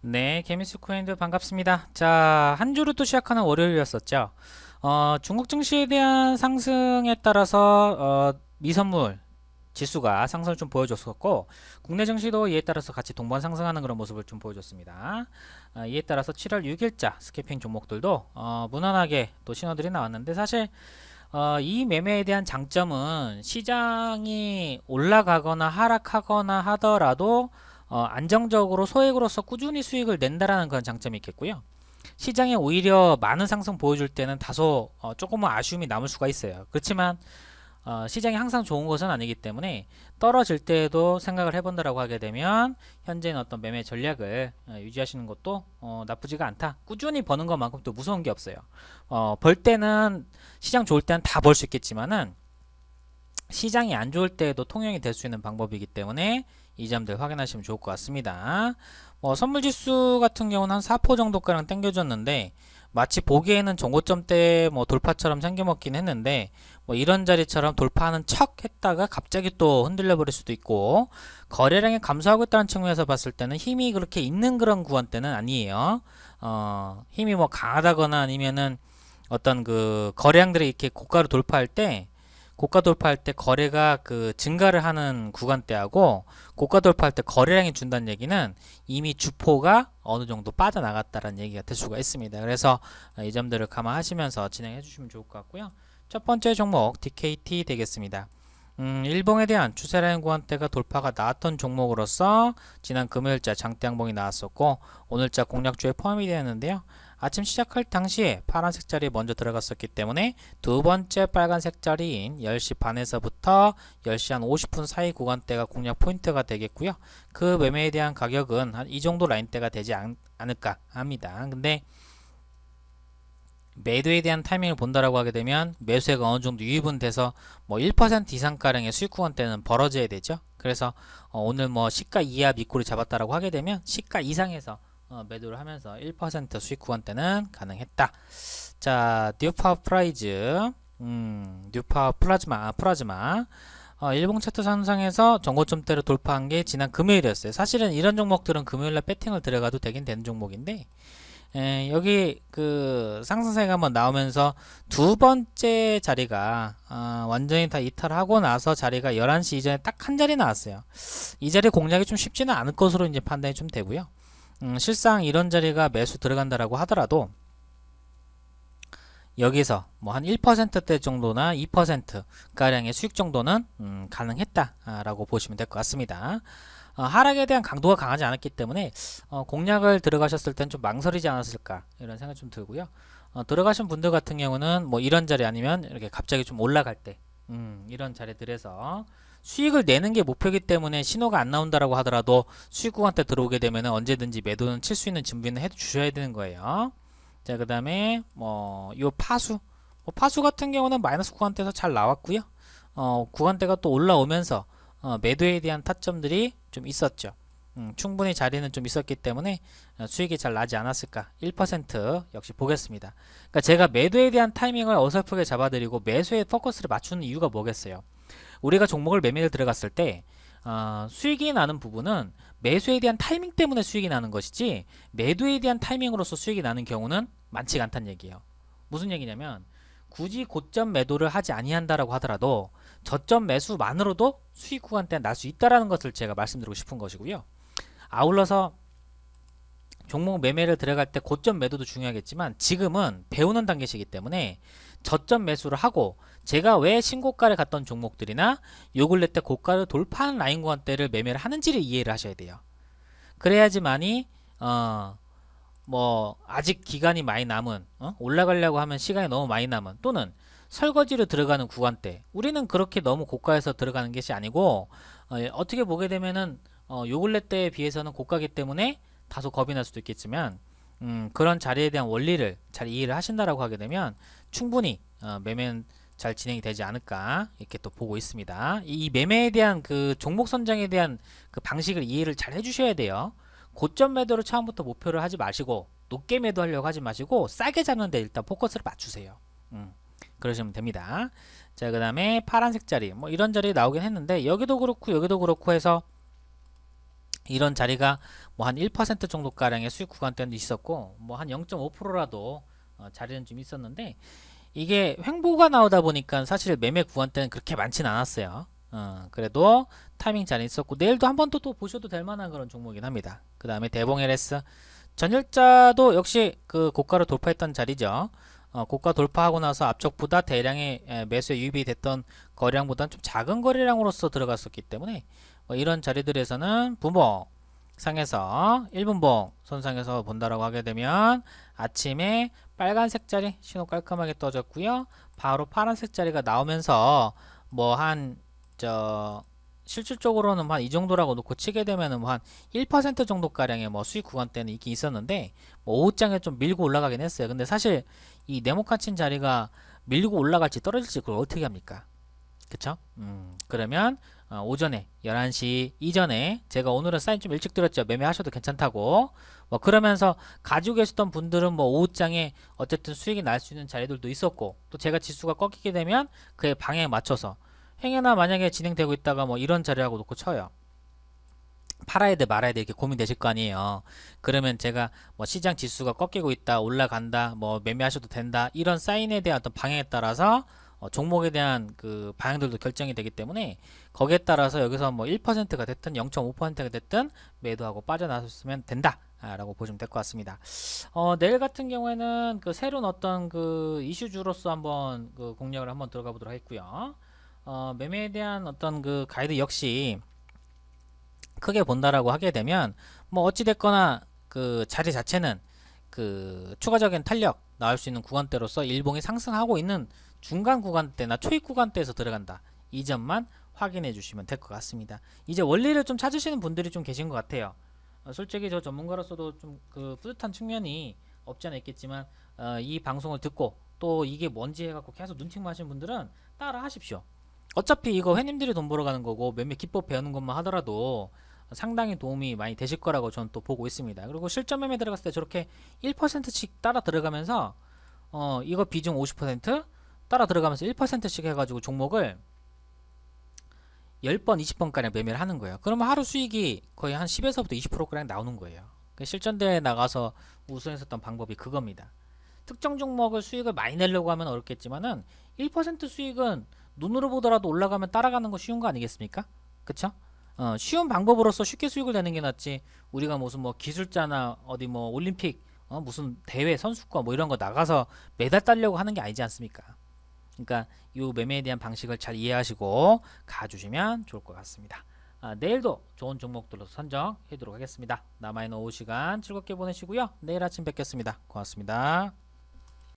네, 개미스 코인들 반갑습니다. 자, 한 주를 또 시작하는 월요일이었었죠. 중국 증시에 대한 상승에 따라서 미선물 지수가 상승을 좀 보여줬었고, 국내 증시도 이에 따라서 같이 동반 상승하는 그런 모습을 좀 보여줬습니다. 이에 따라서 7월 6일자 스캐핑 종목들도 무난하게 또 신호들이 나왔는데, 사실 이 매매에 대한 장점은 시장이 올라가거나 하락하거나 하더라도 안정적으로 소액으로서 꾸준히 수익을 낸다라는 그런 장점이 있겠고요. 시장에 오히려 많은 상승 보여줄 때는 다소 조금은 아쉬움이 남을 수가 있어요. 그렇지만 시장이 항상 좋은 것은 아니기 때문에 떨어질 때에도 생각을 해본다라고 하게 되면 현재는 어떤 매매 전략을 유지하시는 것도 나쁘지가 않다. 꾸준히 버는 것만큼 또 무서운 게 없어요. 벌 때는 시장 좋을 때는 다 벌 수 있겠지만은 시장이 안 좋을 때에도 통용이 될 수 있는 방법이기 때문에 이 점들 확인하시면 좋을 것 같습니다. 선물 지수 같은 경우는 한 4% 정도가량 당겨줬는데 마치 보기에는 정고점대 돌파처럼 생겨먹긴 했는데 이런 자리처럼 돌파하는 척 했다가 갑자기 또 흔들려 버릴 수도 있고 거래량이 감소하고 있다는 측면에서 봤을 때는 힘이 그렇게 있는 그런 구간대는 아니에요. 힘이 강하다거나 아니면은 어떤 그 거래량들이 이렇게 고가 돌파할 때 거래가 그 증가를 하는 구간대하고 고가 돌파할 때 거래량이 준다는 얘기는 이미 주포가 어느 정도 빠져나갔다는 얘기가 될 수가 있습니다. 그래서 이 점들을 감안하시면서 진행해 주시면 좋을 것 같고요. 첫 번째 종목 DKT 되겠습니다. 일봉에 대한 추세라인 구간대가 돌파가 나왔던 종목으로서 지난 금요일자 장대 양봉이 나왔었고 오늘자 공략주에 포함이 되었는데요. 아침 시작할 당시에 파란색 자리에 먼저 들어갔었기 때문에 두 번째 빨간색 자리인 10시 반에서부터 10시 한 50분 사이 구간대가 공략 포인트가 되겠고요. 그 매매에 대한 가격은 한 이 정도 라인대가 되지 않을까 합니다. 근데 매도에 대한 타이밍을 본다라고 하게 되면 매수액가 어느 정도 유입은 돼서 1% 이상가량의 수익 구간대는 벌어져야 되죠. 그래서 오늘 시가 이하 밑꼬리 잡았다라고 하게 되면 시가 이상에서 매도를 하면서 1% 수익 구간대는 가능했다. 자, 뉴파 프라이즈, 뉴파 플라즈마. 일봉 차트 상상에서 정고점대를 돌파한 게 지난 금요일이었어요. 사실은 이런 종목들은 금요일날 배팅을 들어가도 되긴 되는 종목인데 여기 그 상승세가 한번 나오면서 두 번째 자리가 완전히 다 이탈하고 나서 자리가 11시 이전에 딱 한 자리 나왔어요. 이 자리 공략이 좀 쉽지는 않을 것으로 이제 판단이 좀 되고요. 실상 이런 자리가 매수 들어간다라고 하더라도 여기서 한 1%대 정도나 2% 가량의 수익 정도는 가능했다라고 보시면 될 것 같습니다. 하락에 대한 강도가 강하지 않았기 때문에 공략을 들어가셨을 땐 좀 망설이지 않았을까 이런 생각이 좀 들고요. 들어가신 분들 같은 경우는 이런 자리 아니면 이렇게 갑자기 좀 올라갈 때 이런 자리들에서 수익을 내는 게 목표이기 때문에 신호가 안 나온다라고 하더라도 수익 구간대 들어오게 되면 언제든지 매도는 칠 수 있는 준비는 해 주셔야 되는 거예요. 자, 그 다음에 요 파수 같은 경우는 마이너스 구간대에서 잘 나왔고요. 구간대가 또 올라오면서 매도에 대한 타점들이 좀 있었죠. 충분히 자리는 좀 있었기 때문에 수익이 잘 나지 않았을까. 1% 역시 보겠습니다. 그러니까 제가 매도에 대한 타이밍을 어설프게 잡아드리고 매수에 포커스를 맞추는 이유가 뭐겠어요. 우리가 종목을 매매를 들어갔을 때 수익이 나는 부분은 매수에 대한 타이밍 때문에 수익이 나는 것이지 매도에 대한 타이밍으로서 수익이 나는 경우는 많지가 않다는 얘기예요. 무슨 얘기냐면 굳이 고점 매도를 하지 아니한다라고 하더라도 저점 매수만으로도 수익 구간대 날 수 있다라는 것을 제가 말씀드리고 싶은 것이고요. 아울러서 종목 매매를 들어갈 때 고점 매도도 중요하겠지만 지금은 배우는 단계시기 때문에 저점 매수를 하고 제가 왜 신고가를 갔던 종목들이나 요 근래 때 고가를 돌파하는 라인 구간대를 매매를 하는지를 이해를 하셔야 돼요. 그래야지만이 아직 기간이 많이 남은 올라가려고 하면 시간이 너무 많이 남은 또는 설거지로 들어가는 구간대 우리는 그렇게 너무 고가에서 들어가는 것이 아니고 어떻게 보게 되면은 요 근래 때에 비해서는 고가기 때문에 다소 겁이 날 수도 있겠지만 그런 자리에 대한 원리를 잘 이해를 하신다라고 하게 되면 충분히 매매는 잘 진행이 되지 않을까 이렇게 또 보고 있습니다. 이 매매에 대한 그 종목 선정에 대한 그 방식을 이해를 잘 해주셔야 돼요. 고점 매도를 처음부터 목표를 하지 마시고 높게 매도하려고 하지 마시고 싸게 잡는데 일단 포커스를 맞추세요. 그러시면 됩니다. 자, 그 다음에 파란색 자리 이런 자리 나오긴 했는데 여기도 그렇고 여기도 그렇고 해서 이런 자리가 뭐 한 1% 정도 가량의 수익 구간대도 있었고 뭐 한 0.5%라도 자리는 좀 있었는데 이게 횡보가 나오다 보니까 사실 매매 구간대는 그렇게 많진 않았어요. 그래도 타이밍 잘 있었고 내일도 한 번 또 보셔도 될 만한 그런 종목이긴 합니다. 그 다음에 대봉 LS 전일자도 역시 그 고가를 돌파했던 자리죠. 고가 돌파하고 나서 앞쪽보다 대량의 매수에 유입이 됐던 거래량보다는 좀 작은 거래량으로서 들어갔었기 때문에 이런 자리들에서는 분봉 상에서 1분봉 손상에서 본다라고 하게 되면 아침에 빨간색 자리 신호 깔끔하게 떠졌고요. 바로 파란색 자리가 나오면서 뭐 한 실질적으로는 한 이 정도라고 놓고 치게 되면은 뭐 한 1% 정도 가량의 뭐 수익 구간대는 있긴 있었는데 뭐 오후장에 좀 밀고 올라가긴 했어요. 근데 사실 이 네모칸 친 자리가 밀고 올라갈지 떨어질지 그걸 어떻게 합니까? 그쵸? 그러면 오전에 11시 이전에 제가 오늘은 사인 좀 일찍 드렸죠. 매매하셔도 괜찮다고. 뭐 그러면서 가지고 계셨던 분들은 뭐 오후장에 어쨌든 수익이 날 수 있는 자리들도 있었고 또 제가 지수가 꺾이게 되면 그의 방향에 맞춰서 행여나 만약에 진행되고 있다가 뭐 이런 자리라고 놓고 쳐요. 팔아야 돼 말아야 돼 이렇게 고민되실 거 아니에요. 그러면 제가 뭐 시장 지수가 꺾이고 있다 올라간다 뭐 매매하셔도 된다 이런 사인에 대한 어떤 방향에 따라서 종목에 대한 그 방향들도 결정이 되기 때문에 거기에 따라서 여기서 뭐 1%가 됐든 0.5%가 됐든 매도하고 빠져나섰으면 된다 라고 보시면 될 것 같습니다. 내일 같은 경우에는 그 새로운 어떤 그 이슈주로서 한번 그 공략을 한번 들어가 보도록 하겠고요. 매매에 대한 어떤 그 가이드 역시 크게 본다라고 하게 되면 뭐 어찌 됐거나 그 자리 자체는 그 추가적인 탄력 나올 수 있는 구간대로서 일봉이 상승하고 있는 중간 구간대나 초입 구간대에서 들어간다. 이 점만 확인해 주시면 될 것 같습니다. 이제 원리를 좀 찾으시는 분들이 좀 계신 것 같아요. 솔직히 저 전문가로서도 좀 그 뿌듯한 측면이 없지 않아 있겠지만 이 방송을 듣고 또 이게 뭔지 해갖고 계속 눈팅만 하시는 분들은 따라 하십시오. 어차피 이거 회님들이 돈 벌어가는 거고 몇몇 기법 배우는 것만 하더라도 상당히 도움이 많이 되실 거라고 저는 또 보고 있습니다. 그리고 실전 매매 들어갔을 때 저렇게 1%씩 따라 들어가면서 이거 비중 50% 따라 들어가면서 1%씩 해가지고 종목을 10번, 20번가량 매매를 하는 거예요. 그러면 하루 수익이 거의 한 10에서부터 20%가량 나오는 거예요. 실전대회에 나가서 우승했었던 방법이 그겁니다. 특정 종목을 수익을 많이 내려고 하면 어렵겠지만은 1% 수익은 눈으로 보더라도 올라가면 따라가는 거 쉬운 거 아니겠습니까? 그쵸? 쉬운 방법으로서 쉽게 수익을 내는 게 낫지 우리가 무슨 뭐 기술자나 어디 뭐 올림픽 무슨 대회 선수권 뭐 이런 거 나가서 메달 따려고 하는 게 아니지 않습니까? 그러니까 이 매매에 대한 방식을 잘 이해하시고 가주시면 좋을 것 같습니다. 내일도 좋은 종목들로 선정해두도록 하겠습니다. 남아있는 오후 시간 즐겁게 보내시고요. 내일 아침 뵙겠습니다. 고맙습니다.